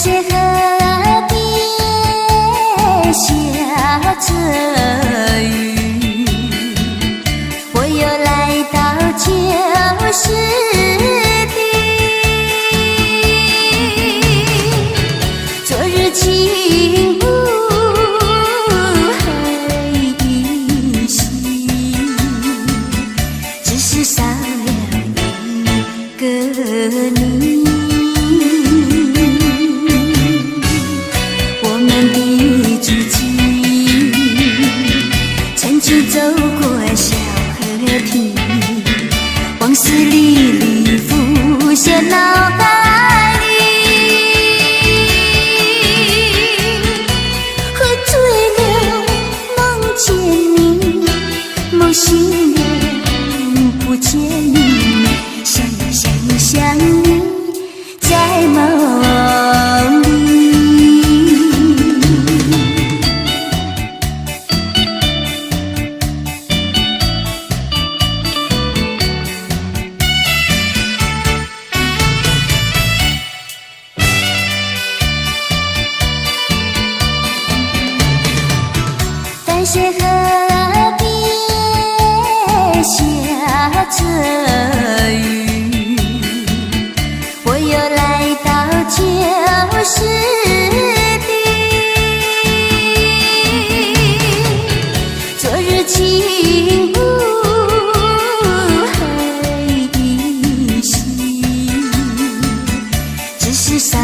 些河边下着雨，我又来到旧时地。昨日情不黑依稀，只是少了一个你。走过小河堤，往事历历浮现脑海里。喝醉了，梦见你，梦醒了，不见你，想你，在梦里。淡水河边下着雨，我又来到旧时地。昨日情不黑依稀，只是少了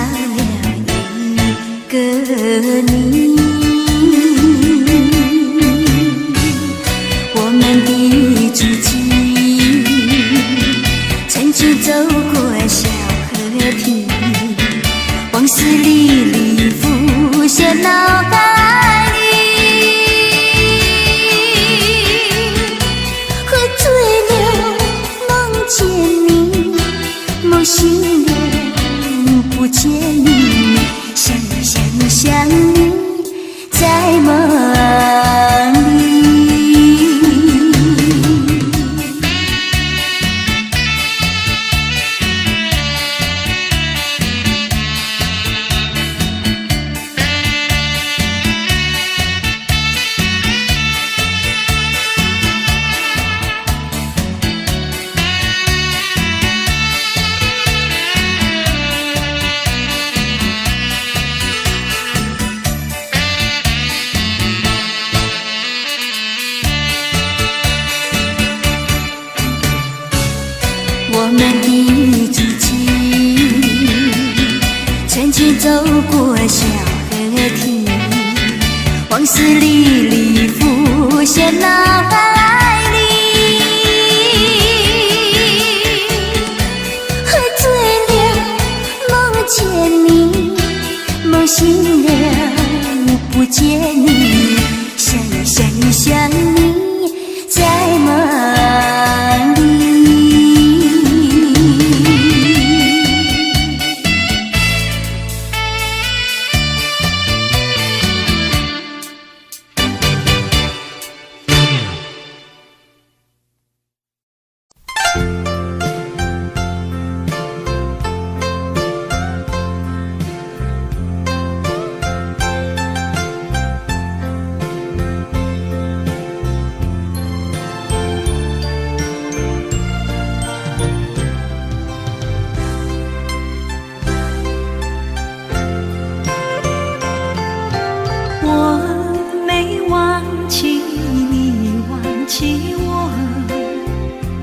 一个你。我们的足迹曾经走过小河堤，往事历历浮现脑海里。喝醉了，梦见你，梦醒了，不见你，想你，在梦里。我们的足迹曾经走过小河堤，往事历历浮现脑海里。喝醉了，梦见你，梦醒了，不见你，想你，在梦里。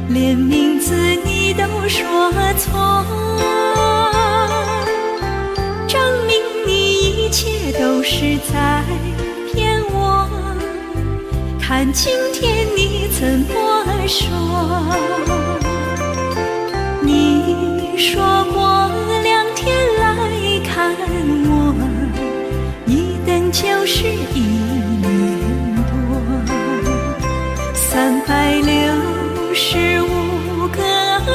连名字你都说错，证明你一切都是在骗我。看今天你怎么说？你说过2天来看我，一等就是1年多，365个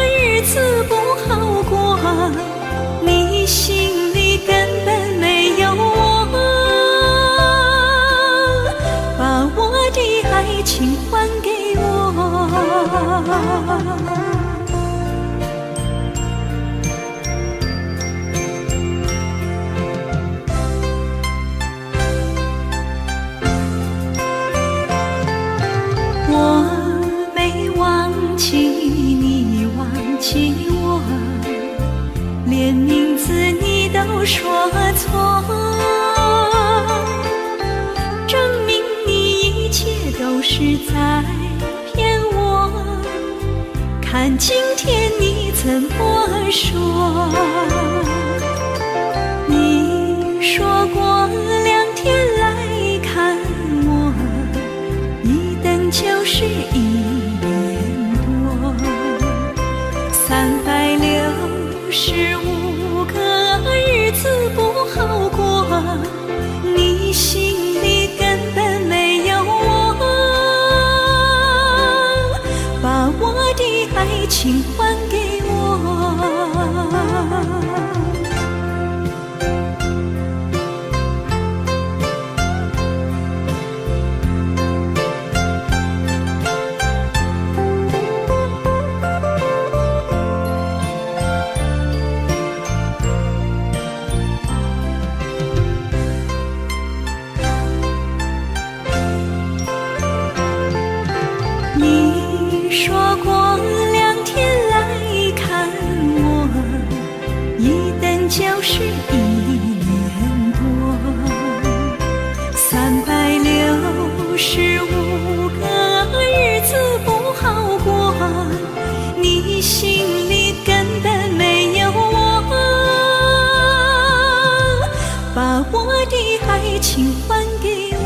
日子不好过，你心里根本没有我，把我的爱情还给我。起我，连名字你都说错，证明你一切都是在骗我。看今天你怎么说？你说过2天来看我，一等就是1年多，365个日子不好过，你心里根本没有我，把我的爱情还给我。你说过2天来看我，一等就是1年多，365个日子不好过，你心里根本没有我，把我的爱情还给我。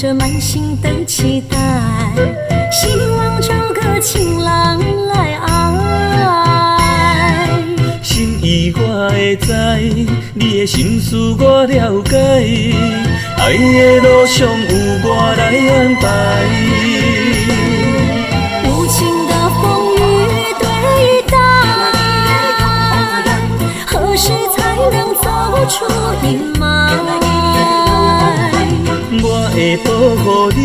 着满心的期待，希望找个情郎来爱。心意我会知，你的心思我了解，爱的路上有我来安排。无情的风雨对待，何时才能走出阴霾？我会保护你，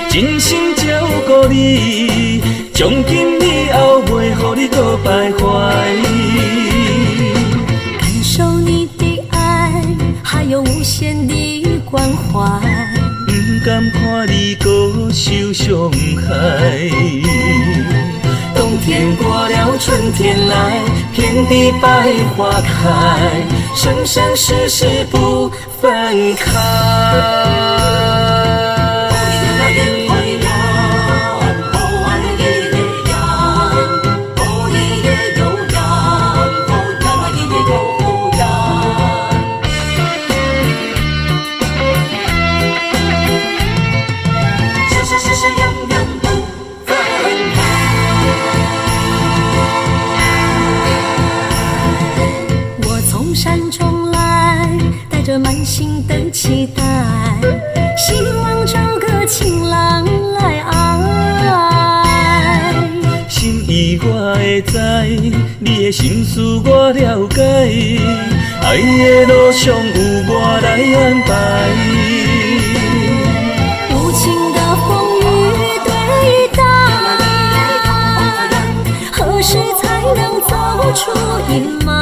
真心照顾你，从今以后袂予你搁徘徊。感受你的爱，还有无限的关怀，不甘看你搁受伤害。冬天过了，春天来，遍地百花开，生生世世不分开。满心的期待，希望找个情郎来爱。心意我会知，你的心思我了解，爱的路上有我来安排。无情的风雨对待，何时才能走出阴霾？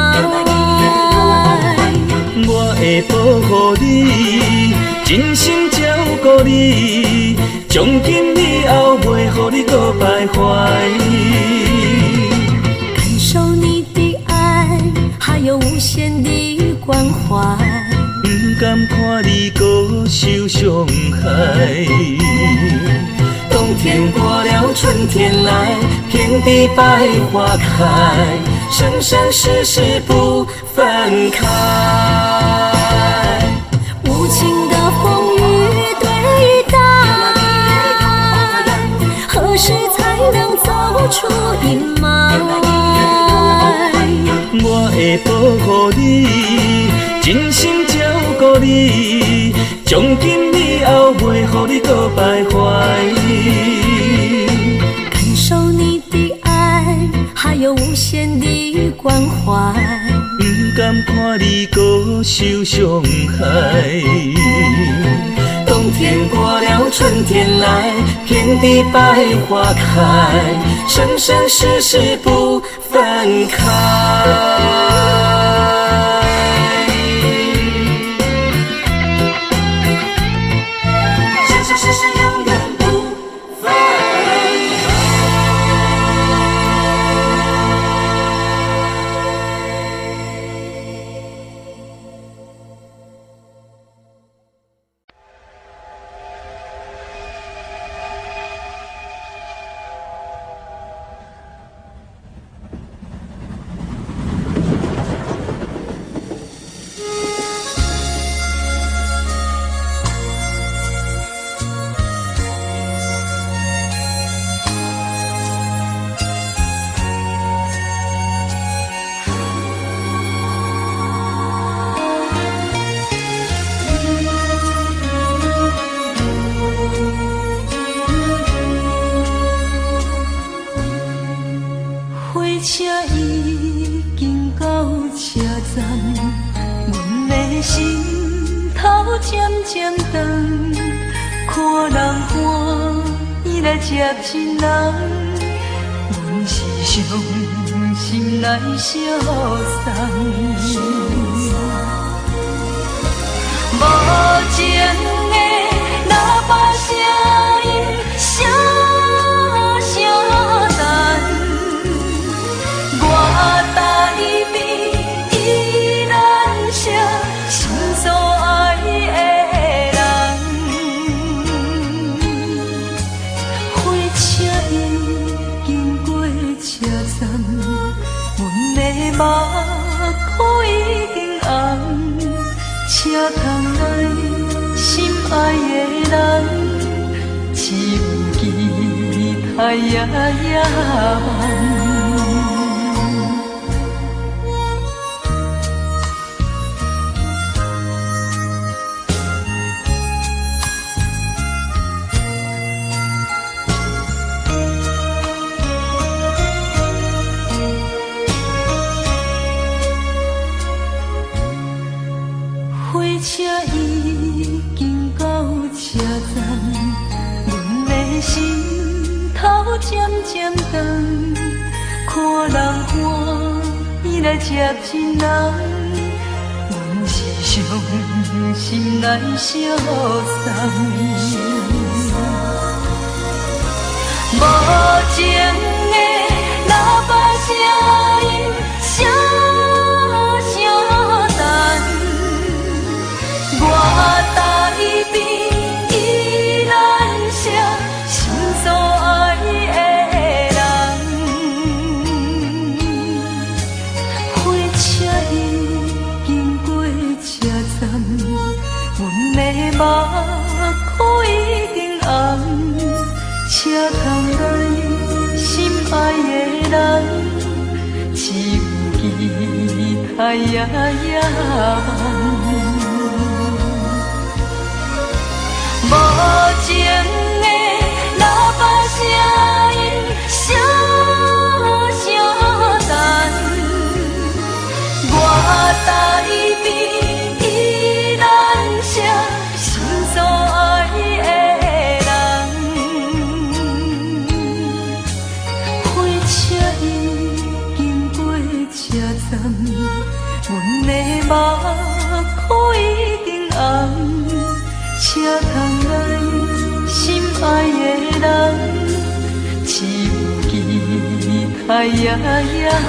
我会保护你，真心照顾你，从今以后袂予你搁徘徊。感受你的爱，还有无限的关怀，不甘看你搁受伤害。冬天过了，春天来，遍地百花开，生生世世不分开。无情的风雨对待，何时才能走出阴霾？我会保护你，真心照顾你，从今以后袂予你搁徘徊。感受你的爱，还有无限的关怀，不甘看你搁受伤害。冬天过了，春天来，遍地百花开，生生世世不分开。接亲人，阮是伤心来相送。无情的喇叭声音，声声等，我台边依然写心所爱的人。火车已经过车站，阮的目眶已经红。车窗内心爱的人。人，只有期待夜夜梦。火车已经到车站，阮的心头渐渐长，看人欢喜来接亲人，阮是伤心来相送。无情的喇叭声音，声声淡。我台边依然写心所爱的人，火车已经过车站，阮的目眶已经红，车窗内心爱的人，只有期待夜夜梦。无情的喇叭声音，声声淡。我台边依然写心所爱的人，火车已经过车站，阮的目眶已经红。车窗内心爱的人，只有期待夜夜梦。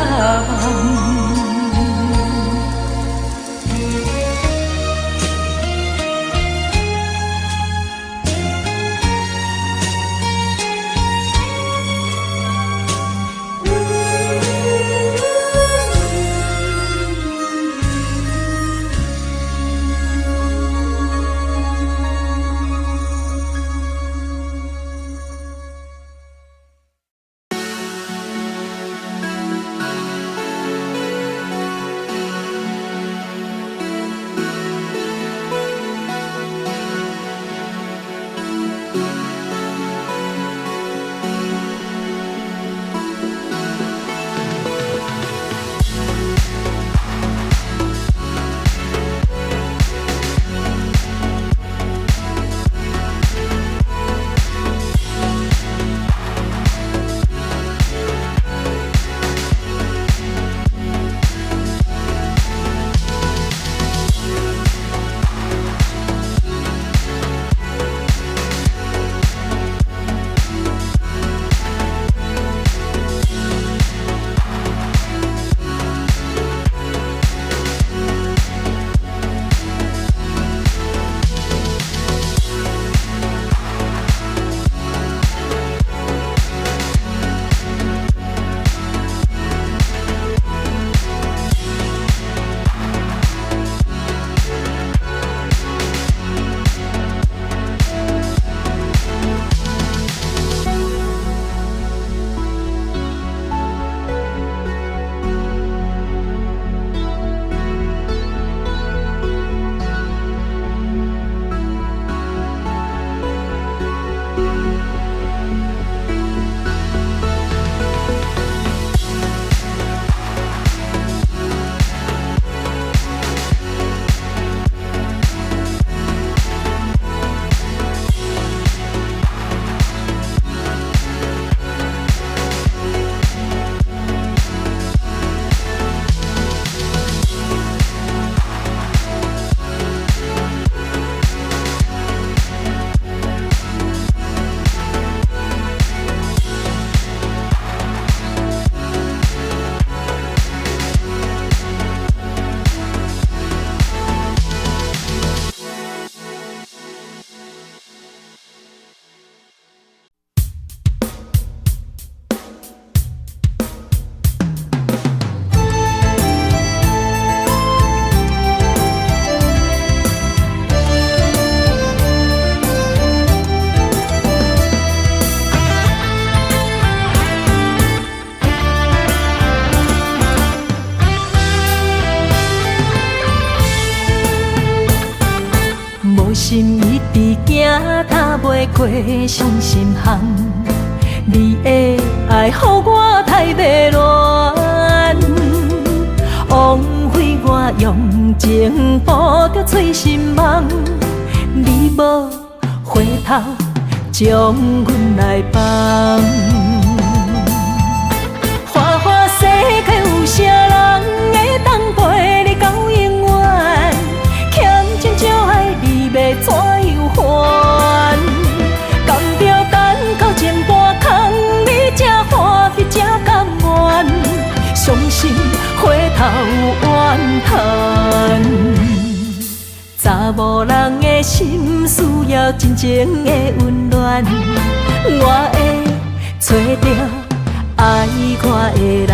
心一直行，踏袂过伤心巷。你的爱，予我太迷乱，枉费我用情步着碎心梦。你无回头，将阮来放。花花世界有啥人会当陪你到永远？欠情少爱你要怎样还？甘着等到前半空，你才欢喜才甘愿，伤心回头怨叹。查某人的心需要真情的温暖，我会找到爱我的人。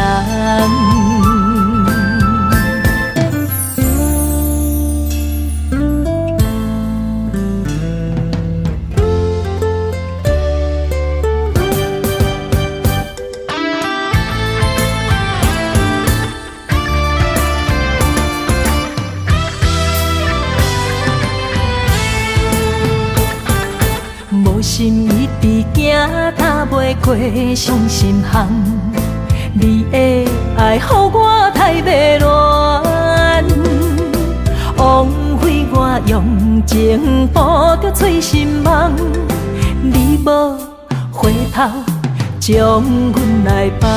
心一直行，踏袂过伤心巷。你的爱，予我太迷乱，枉费我用情步着碎心梦。你无回头，将阮来放。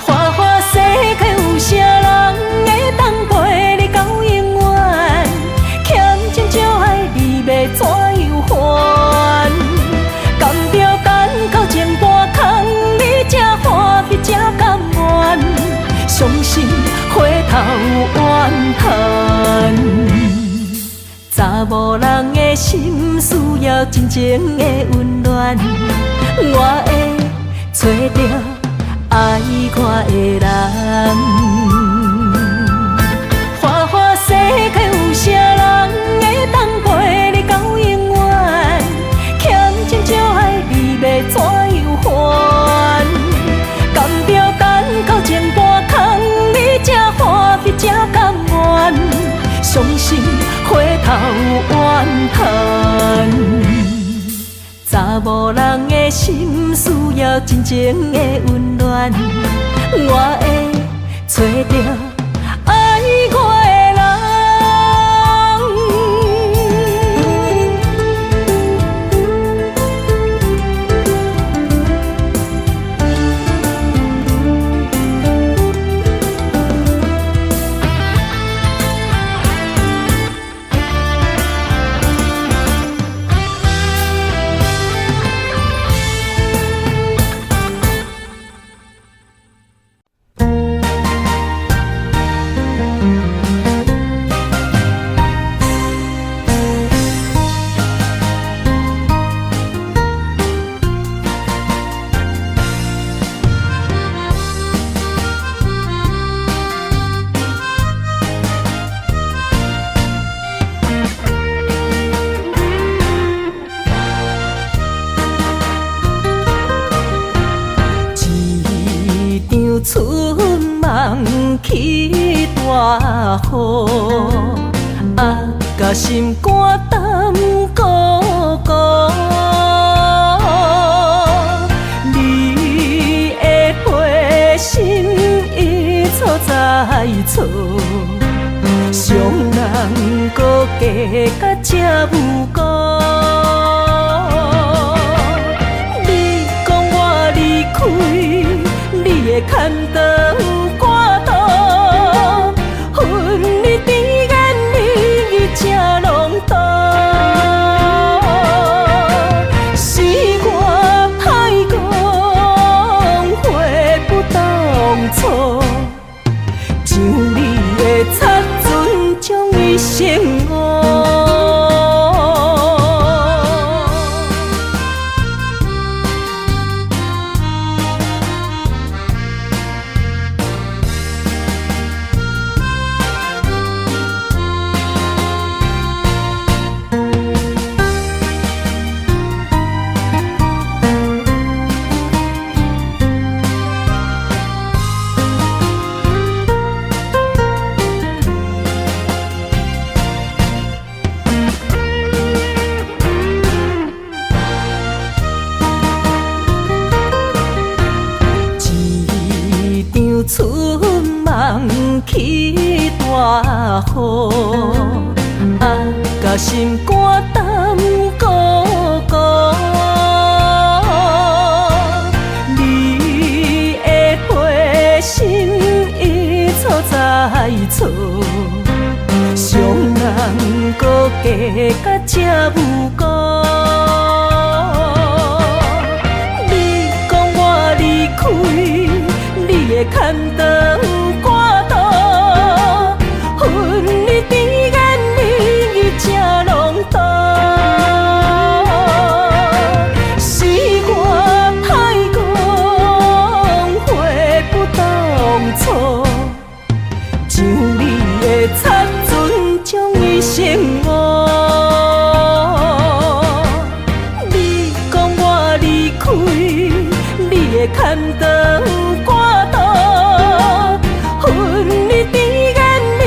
花花世界有啥人会当陪你到永远？欠情少爱你要怎样还？甘着等到前半空，你才欢喜才甘愿，伤心回头怨叹。查某人的心需要真情的温暖，我会找到爱我的人。花花世界有啥人会当陪你到永远？欠情少爱你要怎样还？甘着等到前半空，你才欢喜才甘愿，伤心回头怨叹。查某人的心需要真情的温暖，我会找到爱我的人。春梦起大雨，甲心肝胆孤孤。你的花心已错在错，伤人搁加甲这无辜。你讲我离开，你的牵肠挂肚，恨你甜言蜜语这浓度，是我太讲话不当初，像你的擦唇将伊生误。起大雨，甲心肝胆孤孤。你的花心已错在错，伤人搁加甲这无辜。你讲我离开，你的牵肠挂肚，恨你甜言蜜语这浓度，是我太讲话不当初，像你的擦船将伊生误。你讲我离开，你的牵肠挂肚，恨你甜言蜜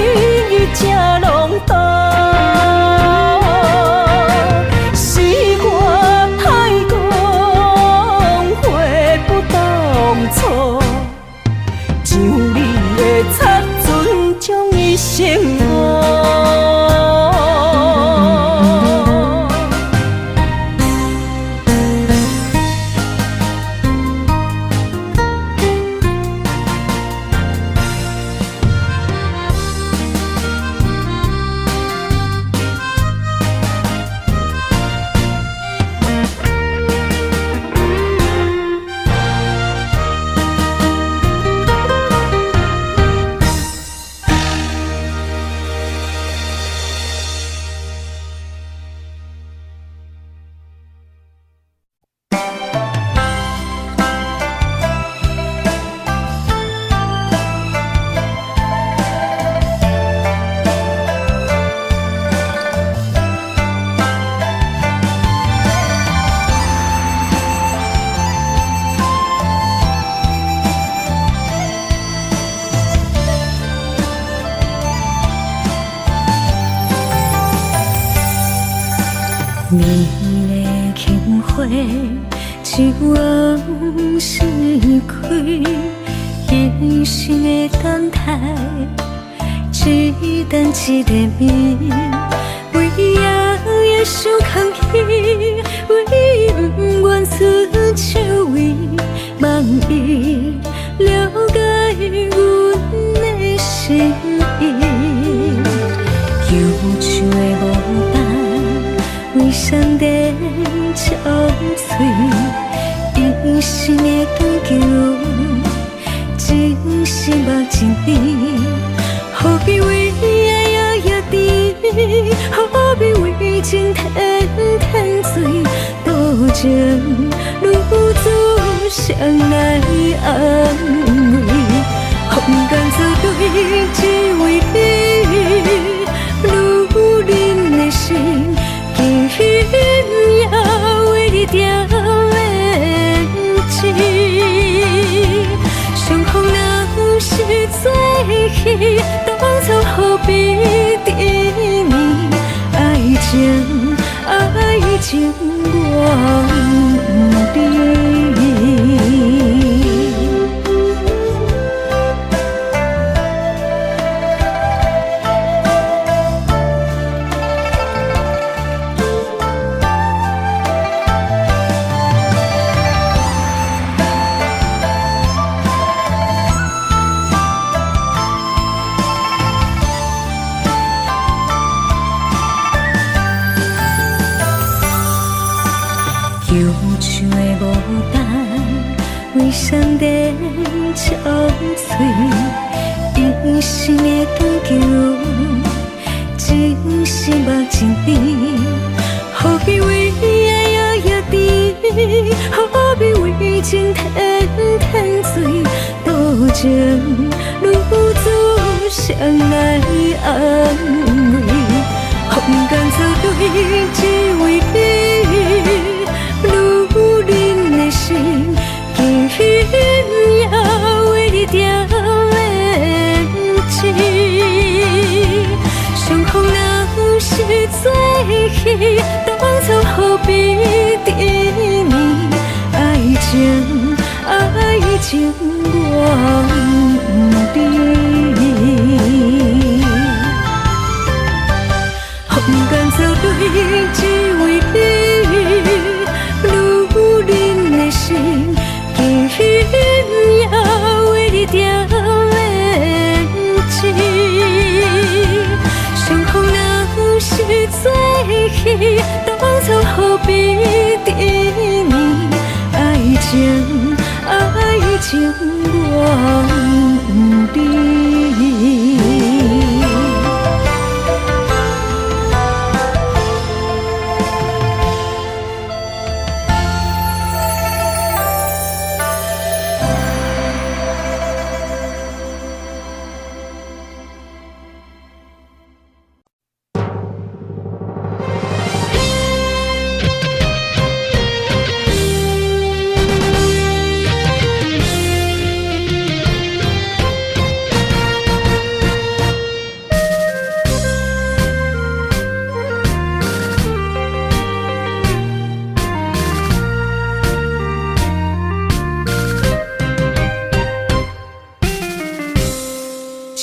语这浓度，是我太讲话不当初，像你的擦船将伊生误。美丽轻花，一往事开，一生的等待，一等一个谜，为夜夜想空虚，为不愿伸手为，望伊了解阮的心意，忧愁的无伴。为上帝憔悴，一生的追求，真心目真甜，何必为爱夜夜甜，何必为情天天醉，多情如此谁来安慰？空甘做对，只为你，如恁的心。今夜为你掉眼睛，相逢若是最喜，当初何必甜蜜？爱情，爱情我不知。忧愁的无伴，为上帝憔悴，一生的追求，真心目真甜，何必为爱夜夜甜，何必为情天天醉，多情如此谁来安慰？空甘做对，只为你。如恁的心，今夜为你掉眼睛。相逢若是最喜，当初何必甜蜜？爱情，爱情我不知。当初何必等你？爱情我不知。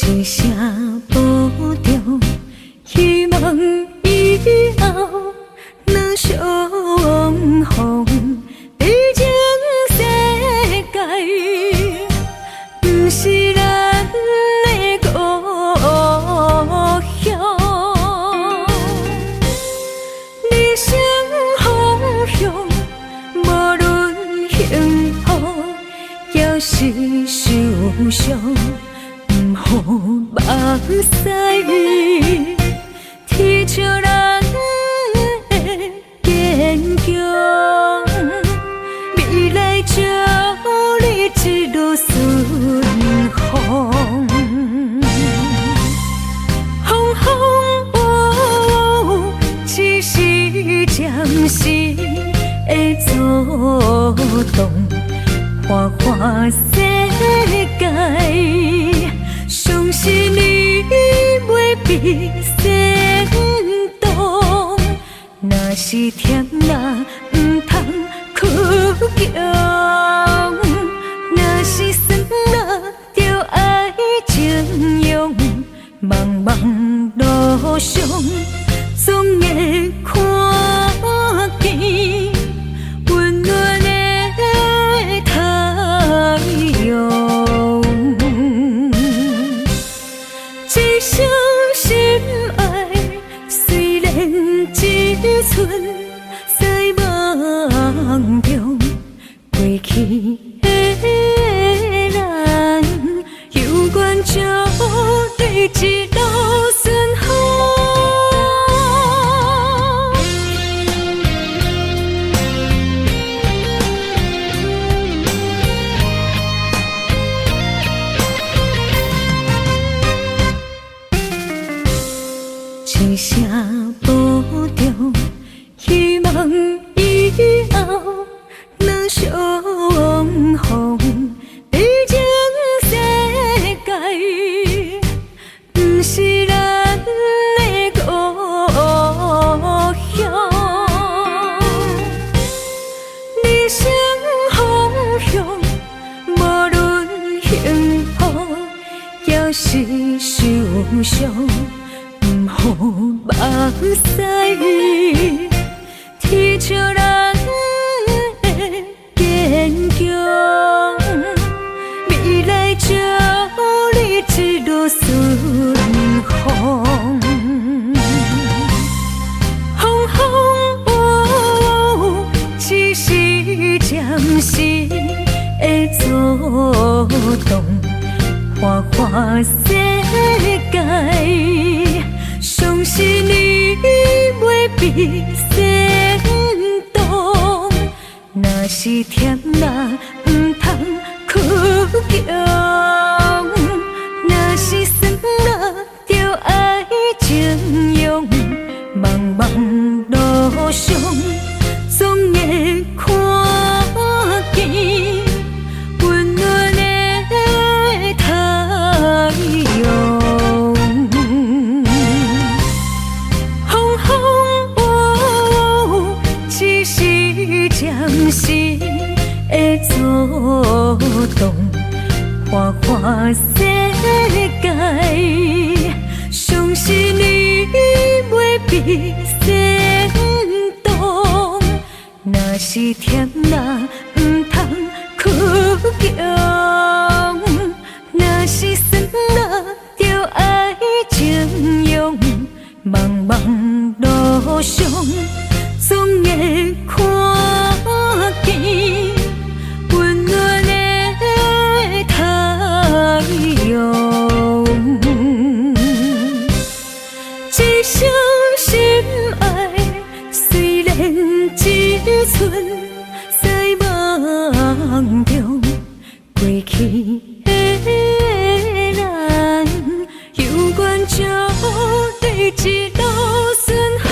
一声保重，希望以后能相逢。毕竟世界不是咱的故乡，人生方向无论幸福也是受伤。好目屎，天照人的坚强，未来祝你一路顺风。风风雨雨，只是暂时的阻挡，花花世界。相信你袂比先动，若是甜辣唔通苦强，若是酸辣就爱情用，茫茫路上总会看见温暖的太阳。一生心爱，虽然一寸在梦中，过去的咱，有缘就对一路顺风。一声保重，希望以后能相逢。毕竟世界不是咱的故乡，人生方向无论幸福也是受伤。好目屎，天照人的坚强，未来祝你一路顺风。风风雨雨，只是暂时的阻挡，花花世界。相信你袂比先动，若是甜辣唔通苦强，若是酸辣就爱情用，茫茫路上总会看见温暖的太阳。暂时的阻挡，花花世界。相信你袂比先动，若是甜辣唔通苦强，若是酸辣就爱。情用，茫茫路上。存在梦中，过去的人，有缘就对一路顺风。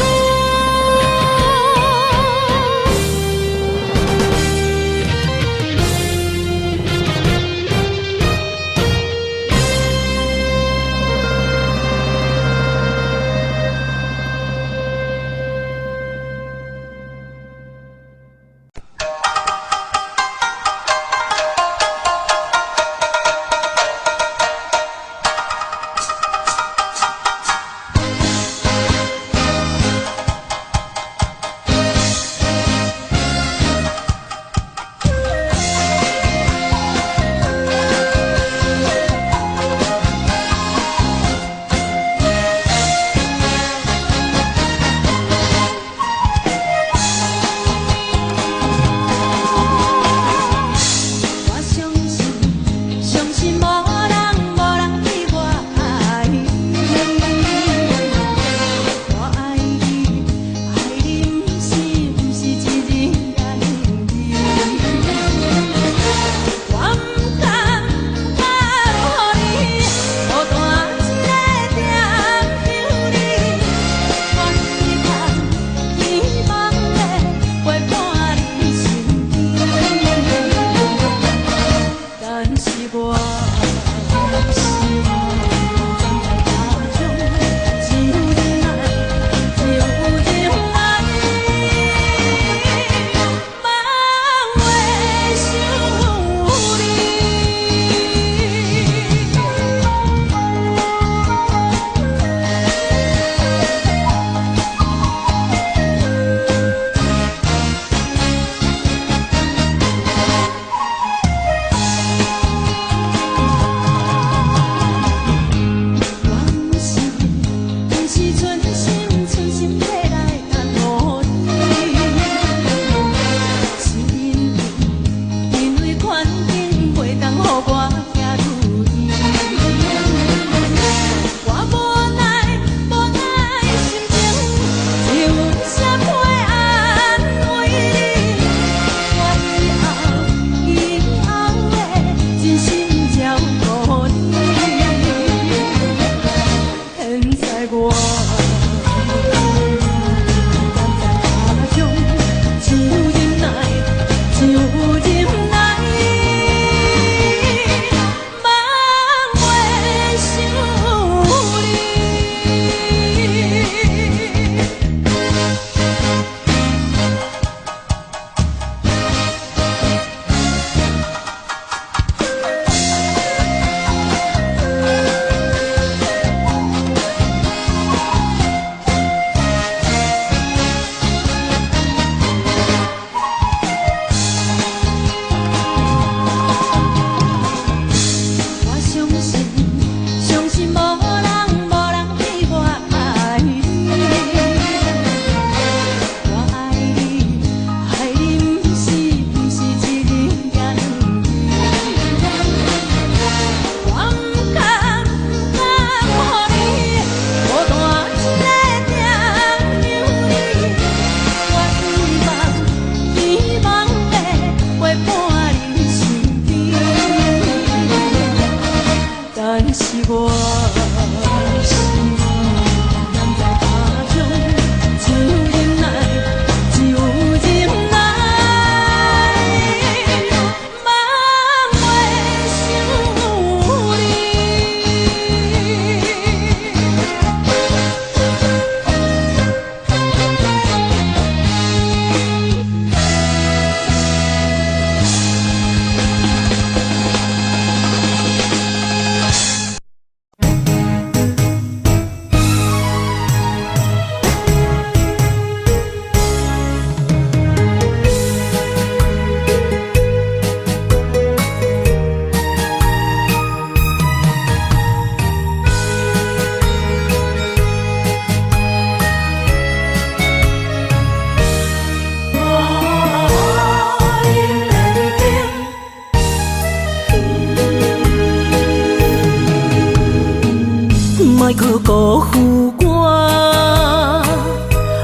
莫去辜负我，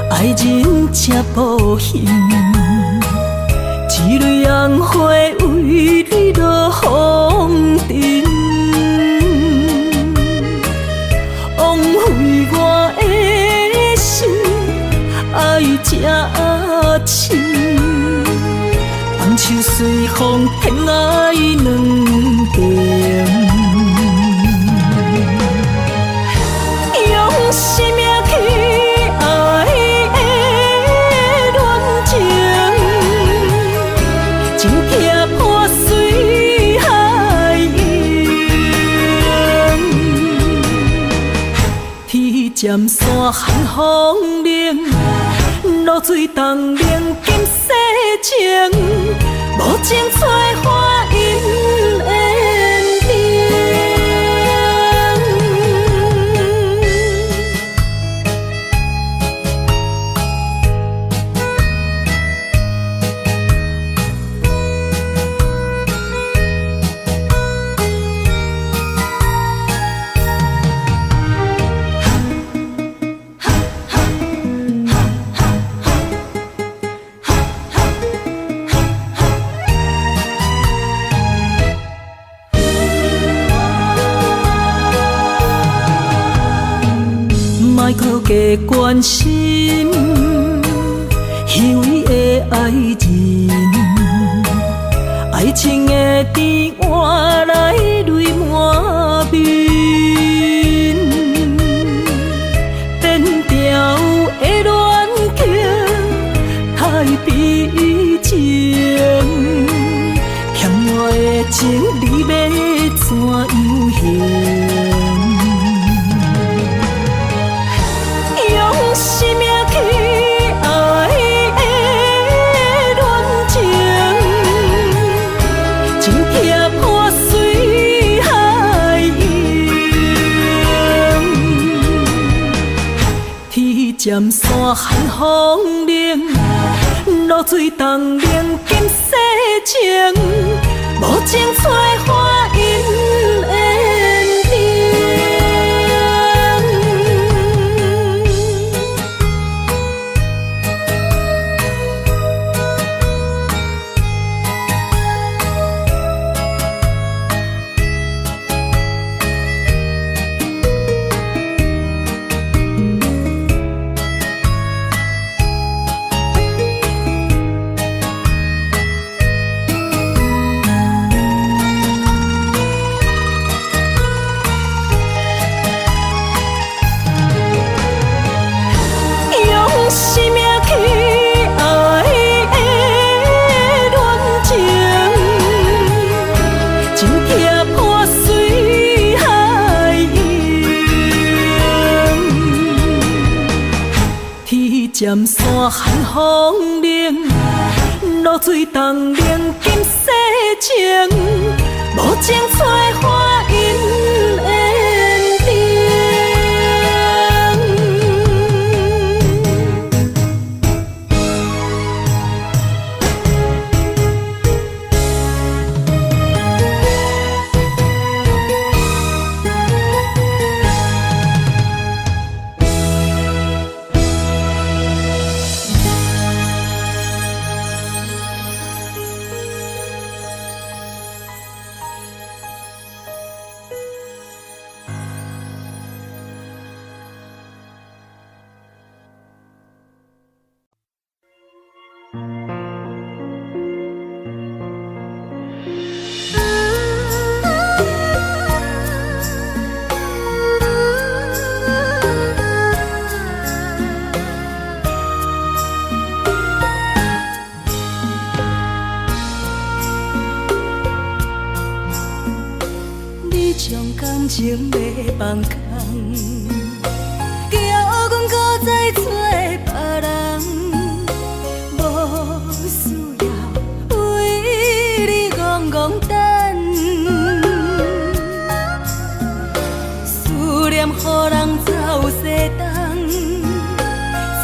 爱人才保险。蕤蕊红花为你落风尘，枉费我的心爱这深。放手随风，偏爱两边。用生命去爱的恋情，真痛破碎海洋。天渐山寒风冷，露水冻冷金世情，无情催花因缘定。莫搁加关心虚伪的爱人，爱情的甜换来泪满面，变调的恋曲太悲情，欠我的情你要怎样还？用生命去爱的恋情，真痛破碎海洋。天渐山寒风冷，露水冻冷金世情，无情催花因缘定。生命去爱的恋情，真痛破碎海洋。天渐山寒风冷，露水冻冷金世情，无情催花因缘定。感情要放空，叫阮搁再找别人，无需要为你戆戆等，思念予人走西东，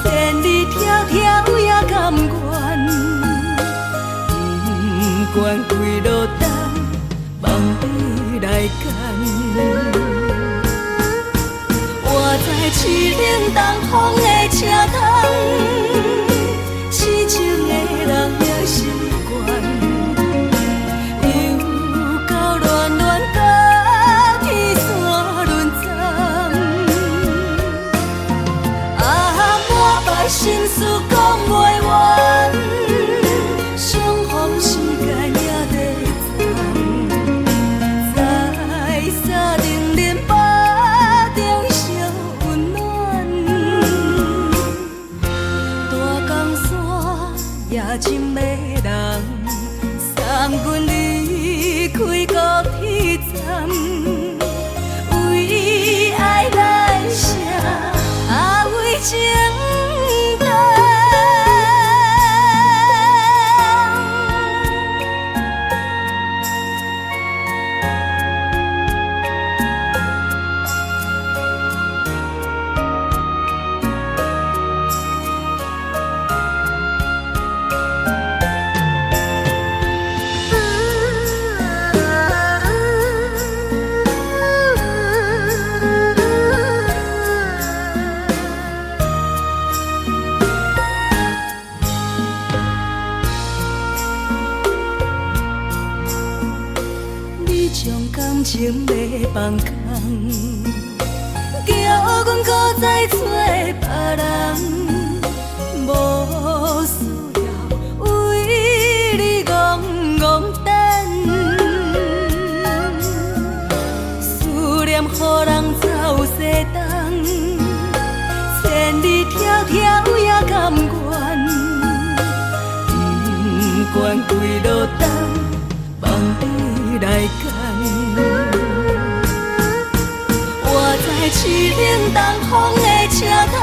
千里迢迢也甘愿，不管几落冬，梦比来干。我在凄冷东风的车窗，痴情的人也习惯，叫阮搁再找别人，无需要为你戆戆等。思念予人走西东，千里迢迢也甘愿，不管几落冬，放你来干。市冷东风的车窗，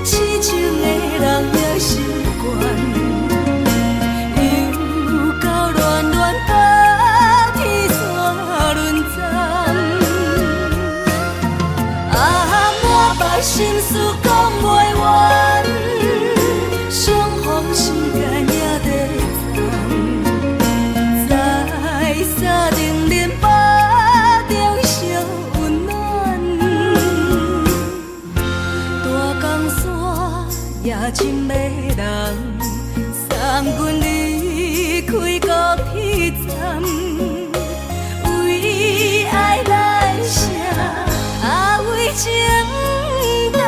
痴情的人也习惯，又到恋恋把天线轮转。满腹心事讲袂完，相逢时间也在站，在沙定连巴中相温暖。大江山也真迷人，送阮离开高铁站，为爱来生，为情重。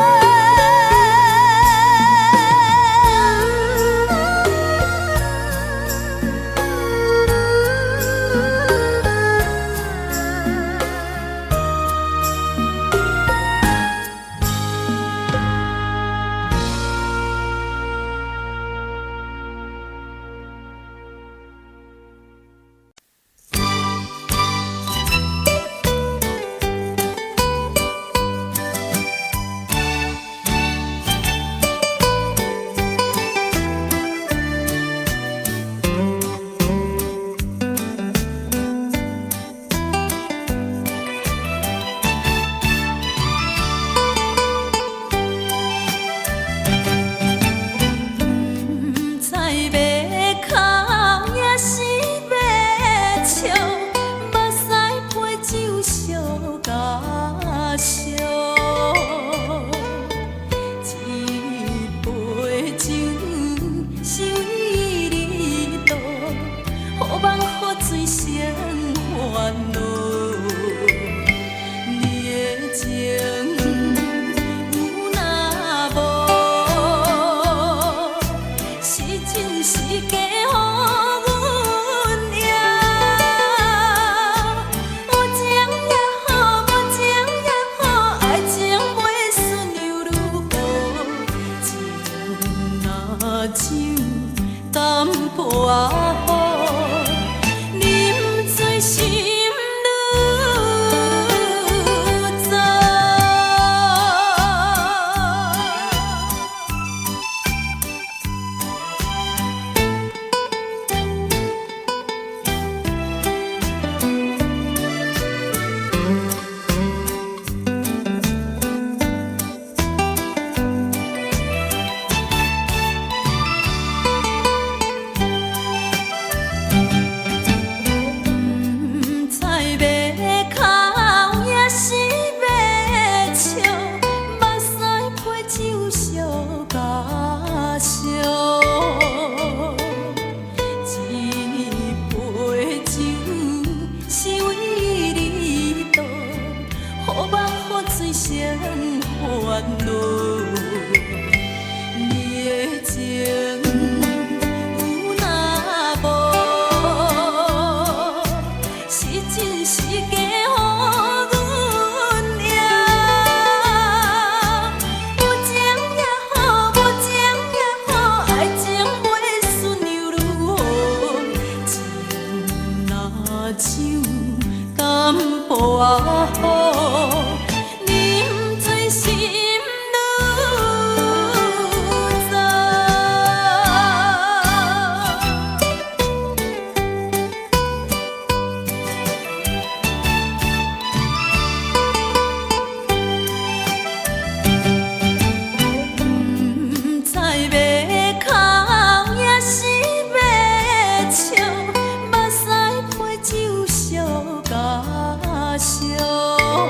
目屎配酒烧甲烧。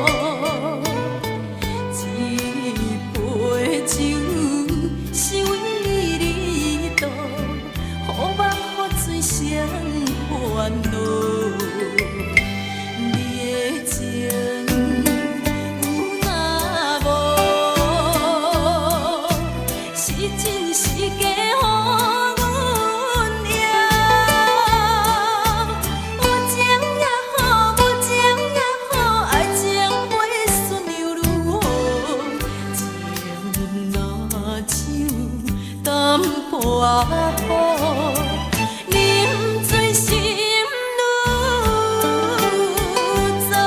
好，饮醉心愈糟。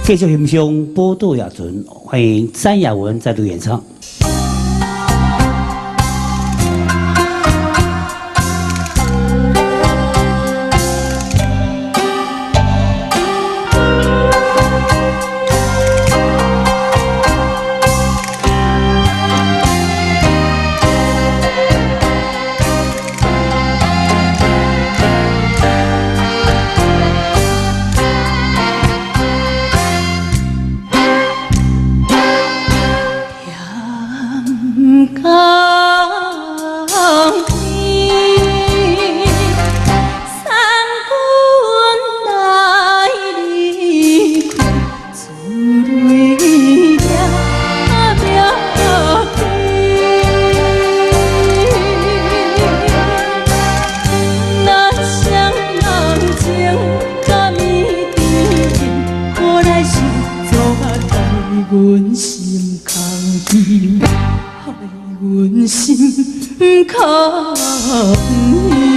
继续欣赏《宝岛野船》，欢迎詹雅文再度演唱。阮心空虚，害阮心空虚。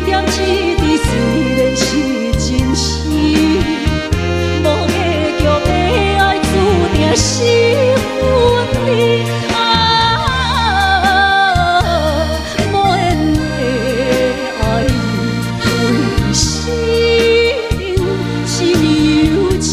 点一滴，虽然是真实，无假叫的爱注定是分离。无缘的爱你，为心是有情。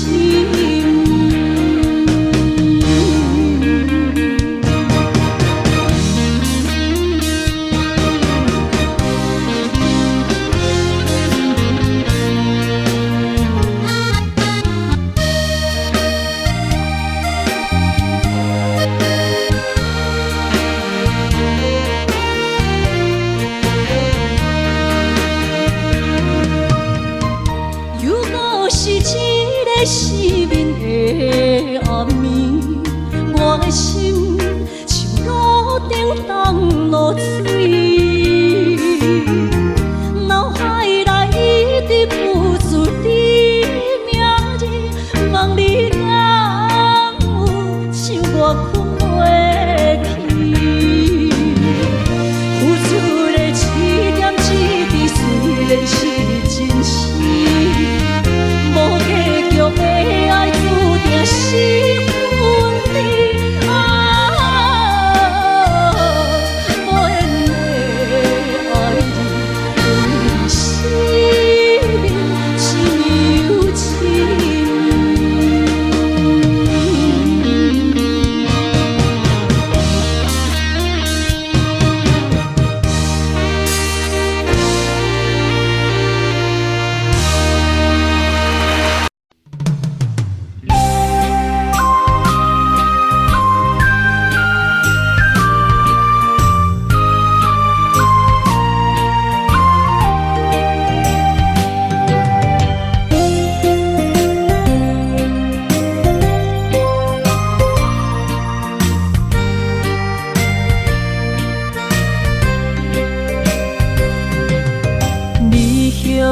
失眠的暗暝，我的心像路顶冻落水，脑海内一直浮出你名字，望你敢有像我困袂去，付出的一点一滴，虽然是真实。无假叫的爱注定是分离，无缘的爱你，为生命是有情。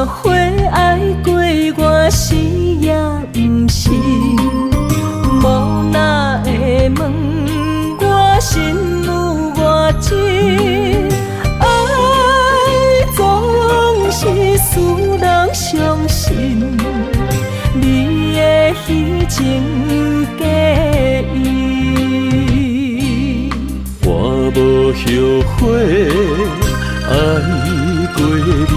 后悔爱过我是也不是，无哪会问我心有偌真，爱总是使人伤心，你的虚情假意，我无后悔爱过你。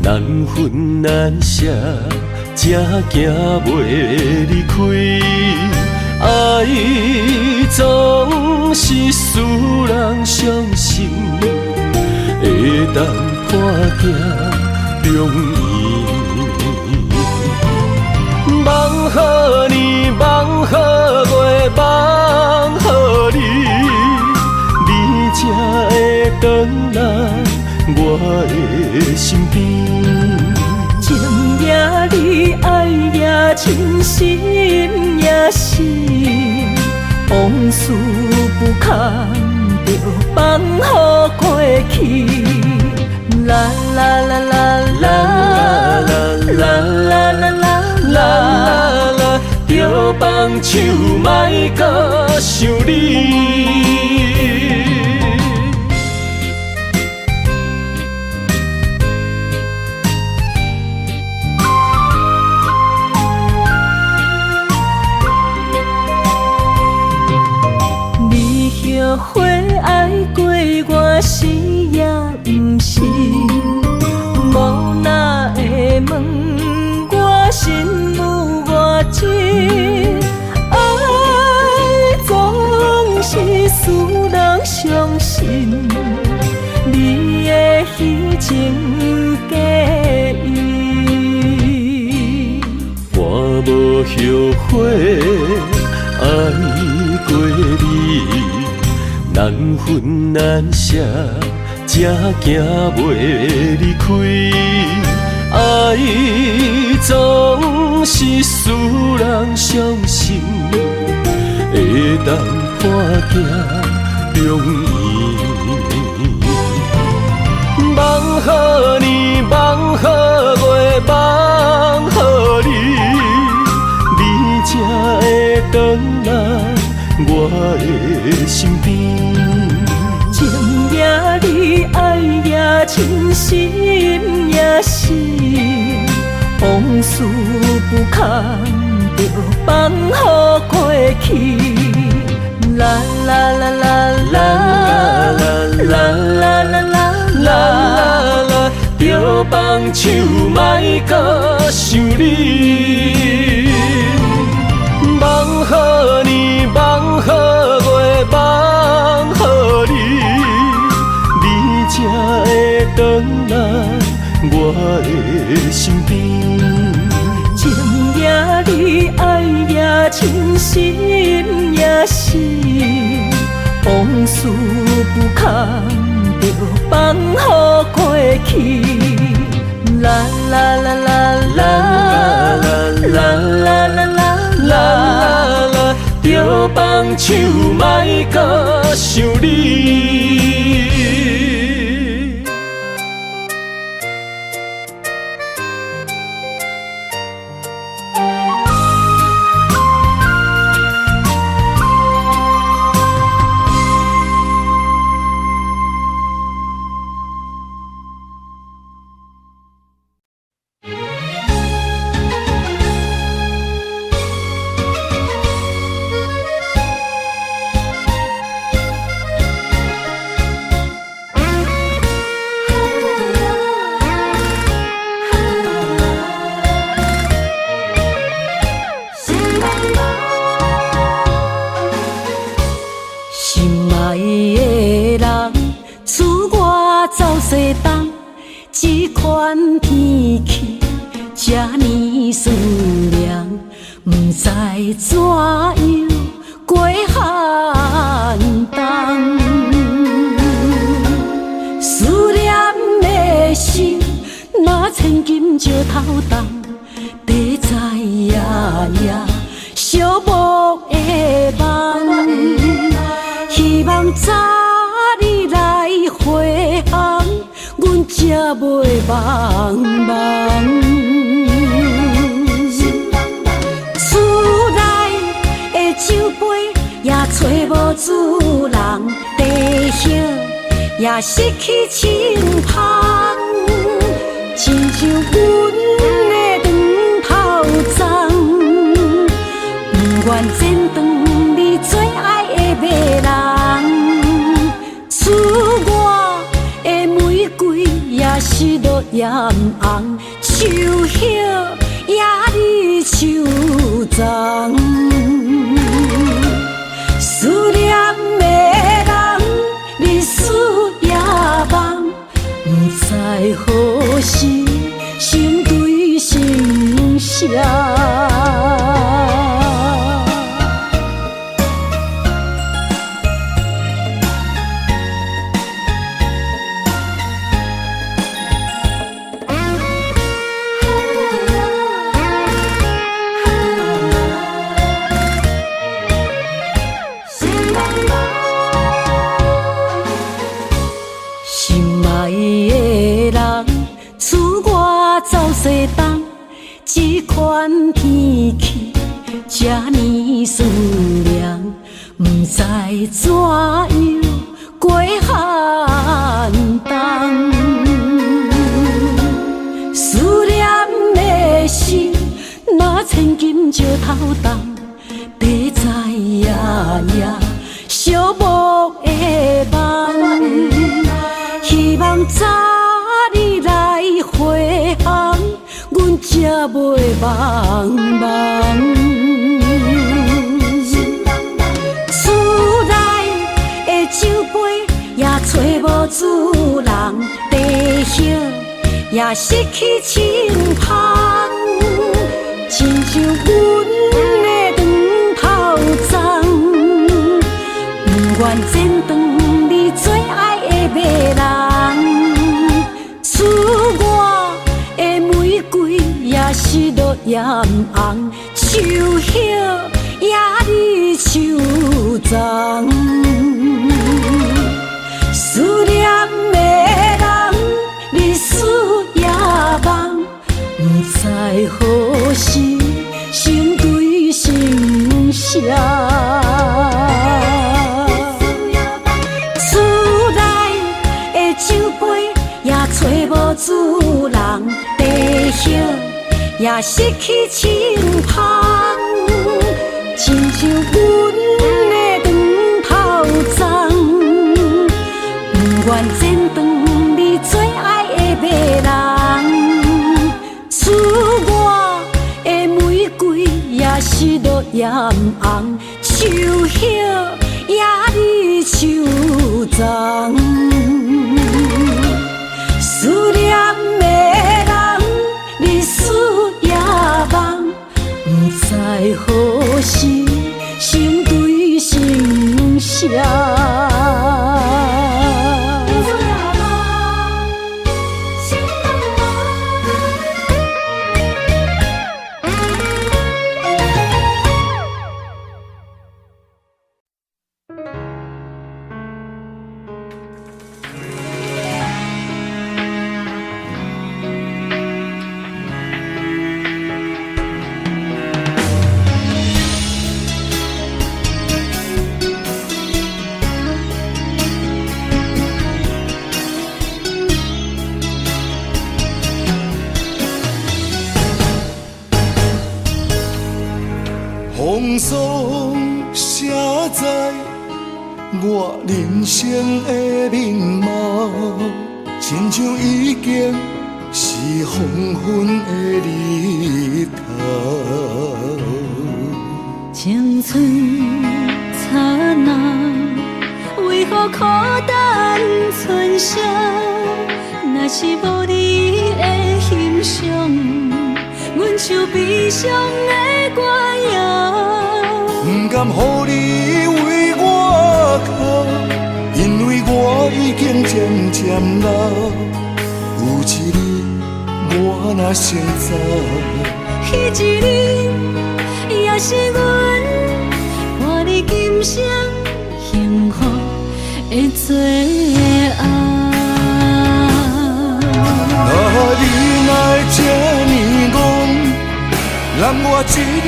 难分难舍，才行袂离开。爱总是使人伤心，会当破镜重圆。望好年，望好月，望好你，你才会回来我的身边。情也你，爱也真，心也是，往事不堪着放乎过去。啦啦啦啦啦啦啦啦啦啦，着放手莫搁想你。后悔爱过我是也不是，无哪会问我心有偌真，爱总是使人伤心，你的虚情假意，我无后悔爱过你。难分难舍，才行袂离开。爱总是使人伤心，会当破镜重圆。望好年，望好月，望好你，你才会回来我的身边。情也你，爱也真心也是往事不堪，就放乎过去。啦啦啦啦啦啦啦啦啦啦，就放手莫搁想你。梦好年，梦好月，梦好你，你才会回来我的身边。情也你，爱也真，心也是，往事不堪，就放乎过去。啦啦啦啦啦啦啦啦啦啦，就放手莫搁想你。西东，这款天气这呢酸凉，不知怎样过寒冬。思念的心，若千金石头重，地在夜夜寂寞的梦，希望早日来回航。阮才袂茫茫，厝内的酒杯也找无主人，地叶也失去清芳，亲像阮的长头鬃，不愿剪断你最爱的马人，厝外的玫瑰也是落艳红，树叶也离树丛。思念的人，日思夜梦，不知何时心对心声。走西东，这款天气这呢酸凉，不知怎样过寒冬。思念的心，若千金石头重，地在夜夜寂寞的梦，希望早日来回航，阮才袂茫茫。厝内的酒杯也找无主人，地叶也失去清芳，亲像阮的长头鬃，不愿剪断你最爱的马人，厝外的玫瑰也是落艳红，树叶也离树丛。思念的人，日思夜梦，不知何时心对心声。厝内的酒杯也找无主人，地叶也失去清芳，亲像阮的长头鬃，不愿剪断你最爱的马人，赐我的玫瑰也是落艳红，树叶也离树丛。思念的人，日思夜梦，不知何时成对成双。风霜写在我人生的面貌，亲像已经是黄昏的日头。青春刹那，为何孤单春宵？若是无你的欣赏，阮像悲伤的歌谣。不甘予你为我哭，因为我已经渐渐老。有一日我若先走，彼一日也是阮伴你今生幸福的最后。你若会这呢戆，揽我一粒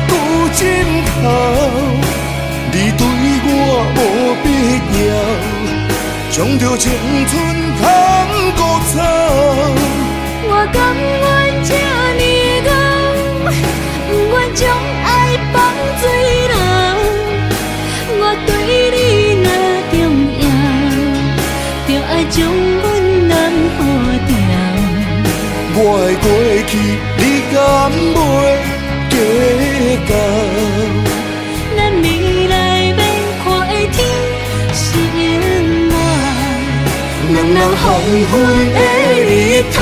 旧枕头，你对我无必要，将着青春通古草。我甘愿这呢戆，不愿将爱放水流。我对你若重要，就爱将阮人付掉。我的过去，你敢袂计较？咱未来要看的天是永远，两人黄昏的日头。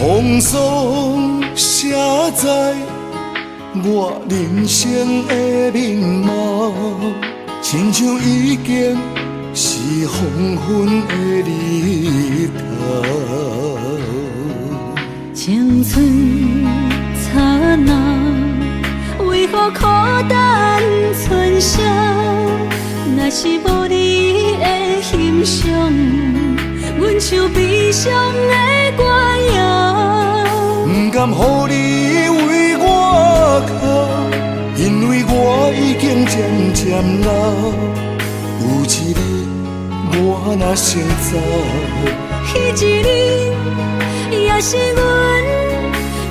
风霜写在我人生的面貌，亲像已经是黄昏的日头。青春刹那，为何孤单春宵？若是无你的欣赏，阮像悲伤的歌谣。不甘予你为我哭，因为我已经渐渐老。有一日我若先走，彼一日也是阮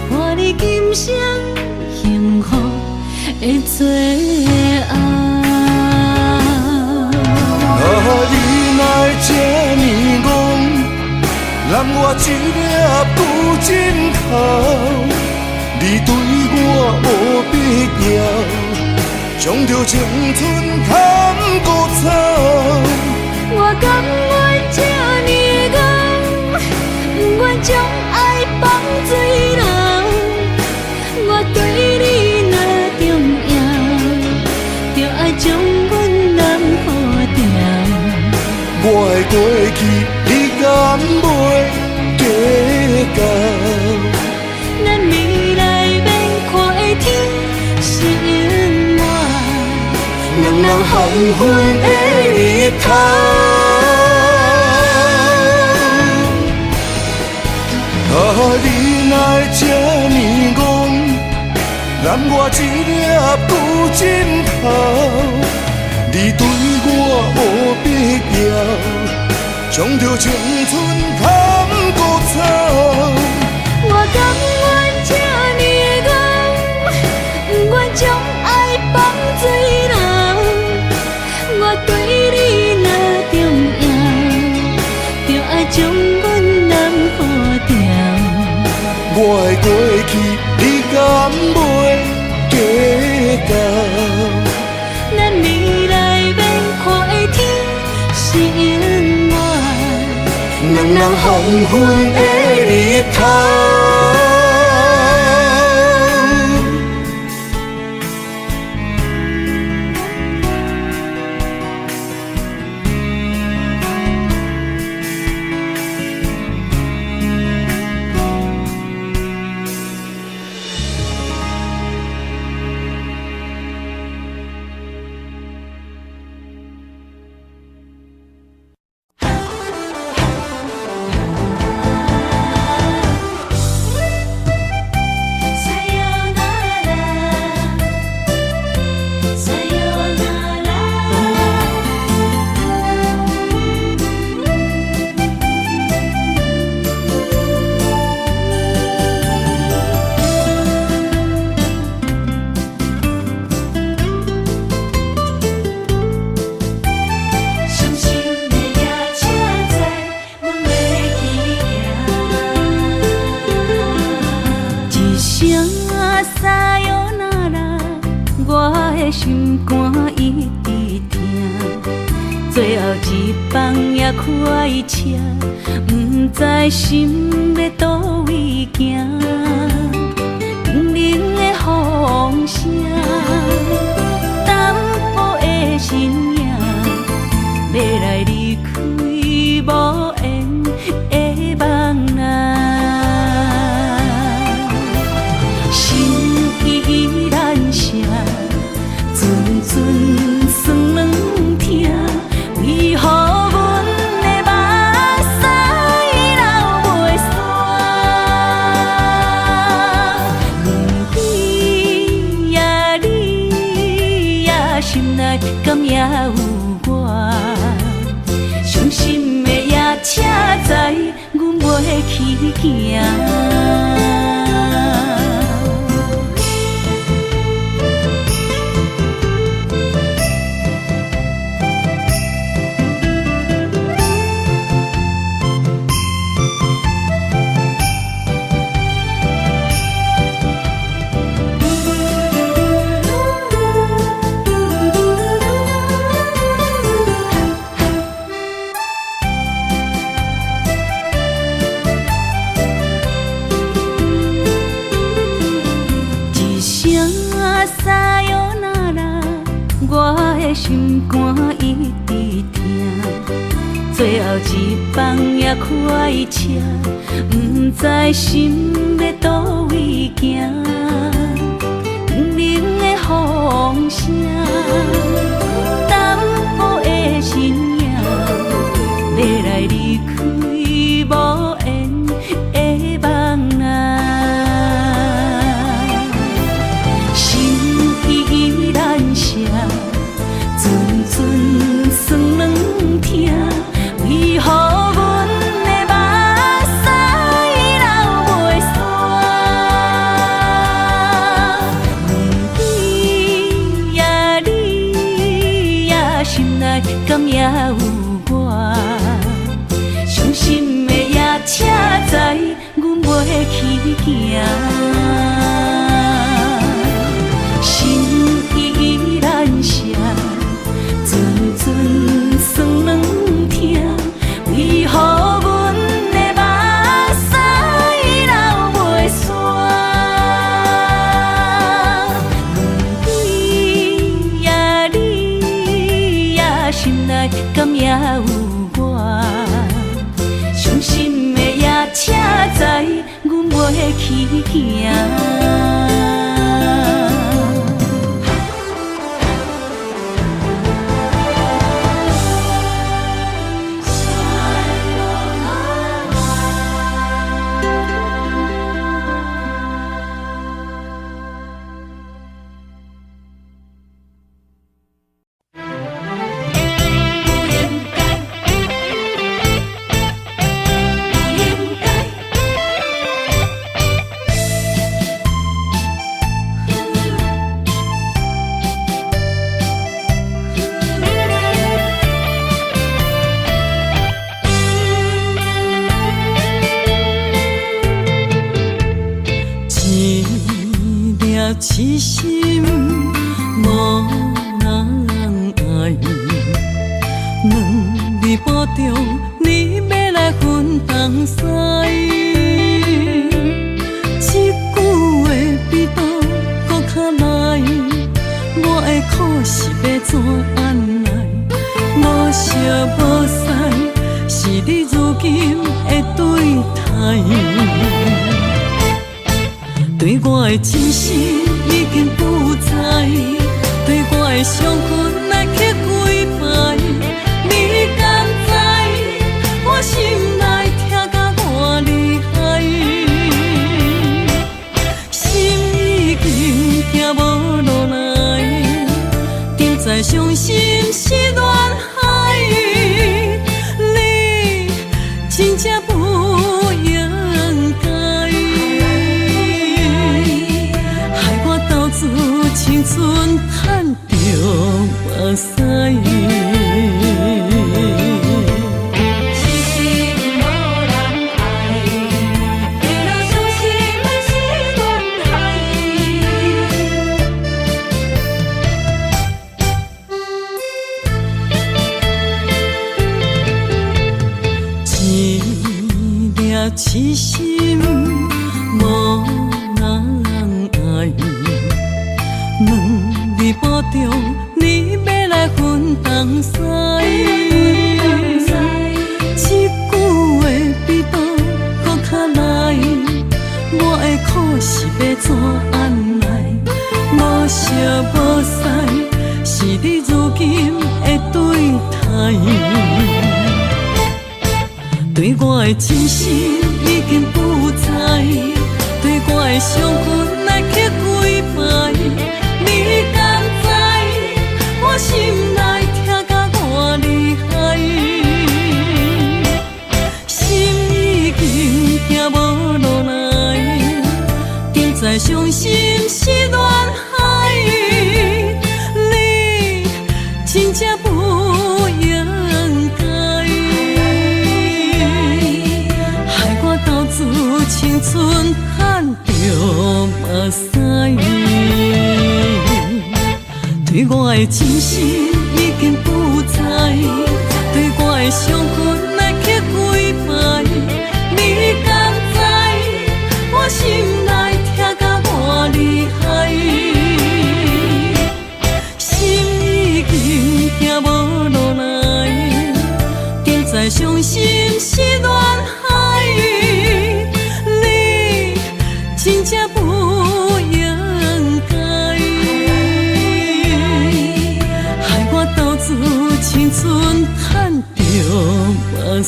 伴你今生幸福的最后。你若会这呢戆，揽我一粒旧枕头，你对我无必要，将着青春通古草。我甘愿这呢戆，不愿将爱放水流。我对你若重要，就爱将阮人付掉。我的过去，你敢袂计较？咱未来要看的天是永远，两人黄昏的日头。来这呢戆，揽我一粒旧枕头，你对我无必要，将着青春通孤草。我甘愿这呢戆，不愿将爱放水流。我对你若重要，就爱将阮人好掉。我的过去，你敢袂计较？咱未来免看的天是永远，两人黄昏的日头。心肝一直疼，最后一放也开车，不知心要倒位行。冷冷的风声，淡薄的身影，要来离开无缘的梦啊，心依然舍。阵酸软疼，为何阮的目屎流袂煞？不知呀你呀心内敢也有我？伤心的夜车载，阮袂去行。心肝一直疼，最后一放也开车，不知心要倒位行。冷冷的风声，淡薄的身影，要来离开无缘的梦啊，心依然舍。阵酸软疼，为何阮的目屎流袂煞？不知呀你呀心内敢也有我？伤心的夜车载，阮袂去行。心依然舍。阵酸软疼，为何阮的目屎流袂煞？不知呀你呀心内敢也有我？伤心的夜车载，阮袂去行。痴心无人爱，两字保重，你要来分东西。一句话比倒搁较来，我的苦是要怎安来？无惜无使，是你如今的对待。对我的真心已经不知，对我的伤痕来去几摆。你敢知我心内痛甲偌厉害？心已经行无路来，定在伤心是恋海。你真正不应该。青春赚着目屎，痴心无人爱，为了伤心的是恋海。一粒痴心无人爱。两字保重，你要来分东西。一句话比倒搁较来，我的苦是要怎安来？无惜无使，是你如今的对待。对我的真心已经不知，对我的伤痕来去几摆。你敢知我心内痛甲偌厉害？心已经行无路来，定在伤心是恋海。你真正不应该，害我斗自青春赚着目屎。对我的真心已经不知，对我的伤痕来去几摆。你敢知我心内痛甲偌厉害？心已经行无路来，定在伤心是恋海。你真正不应该。青春赚着目屎。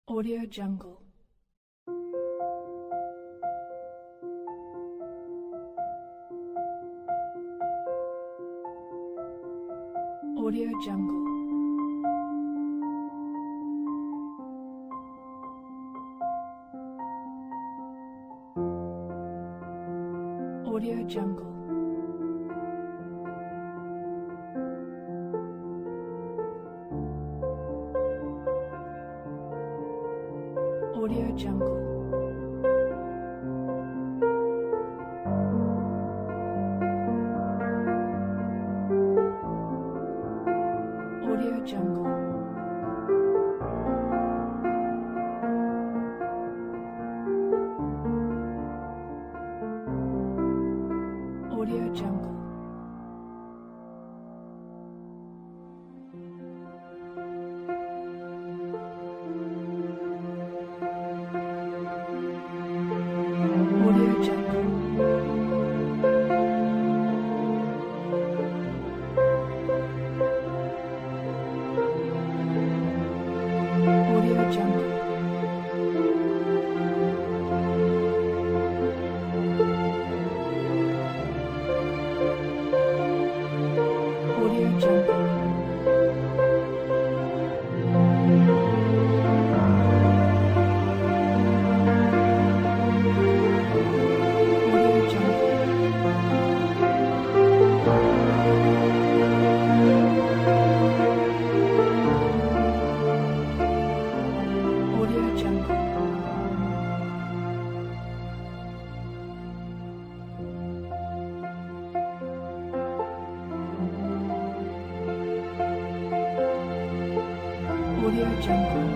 Audio Jungle. Audio Jungle. Audio Jungle. Audio Jungle. Audio Jungle. Audio Jungle. Audio Jungle. Audio Jungle. Audio Jungle.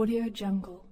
Audio Jungle.